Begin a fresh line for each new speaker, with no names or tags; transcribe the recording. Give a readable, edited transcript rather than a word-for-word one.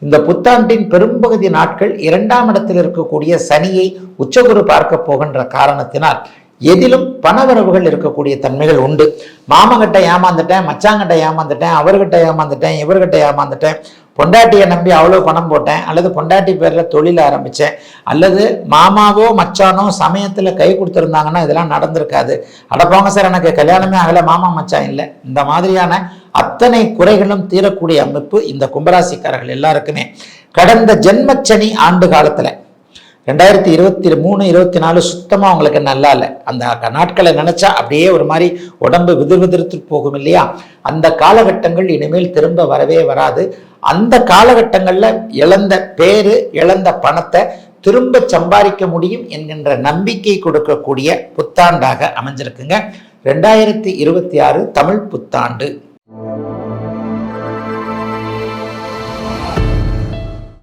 இந்த புத்தாண்டின் பெரும்பகுதி நாட்கள் 2ஆம் இடத்தில் இருக்கக்கூடிய சனியை உச்சகுரு பார்க்க போகின்ற காரணத்தினால் எதிலும் பணவரவுகள் இருக்கக்கூடிய தன்மைகள் உண்டு. மாமங்கிட்ட ஏமாந்துட்டேன், மச்சாங்கிட்ட ஏமாந்துட்டேன், அவர்கிட்ட ஏமாந்துட்டேன், இவர்கிட்ட ஏமாந்துட்டேன், பொண்டாட்டியை நம்பி அவ்வளோ பணம் போட்டேன், அல்லது பொண்டாட்டி பேரில் தொழில் ஆரம்பித்தேன், அல்லது மாமாவோ மச்சானோ சமயத்தில் கை கொடுத்துருந்தாங்கன்னா இதெல்லாம் நடந்திருக்காது. அடப்பாங்க சார், எனக்கு கல்யாணமே ஆகலை, மாமா மச்சான் இல்லை. இந்த மாதிரியான அத்தனை குறைகளும் தீரக்கூடிய அமைப்பு இந்த கும்பராசிக்காரர்கள் எல்லாருக்குமே கடந்த ஜென்மச்சனி ஆண்டு காலத்தில் 2023, 24 சுத்தமாக அவங்களுக்கு நல்லா இல்லை. அந்த நாட்களை நினச்சா அப்படியே ஒரு மாதிரி உடம்பு விதிர்விதிர்த்து போகும் இல்லையா? அந்த காலகட்டங்கள் இனிமேல் திரும்ப வரவே வராது. அந்த காலகட்டங்களில் இழந்த பேரு, இழந்த பணத்தை திரும்ப சம்பாதிக்க முடியும் என்கின்ற நம்பிக்கை கொடுக்கக்கூடிய புத்தாண்டாக அமைஞ்சிருக்குங்க 2026 தமிழ் புத்தாண்டு.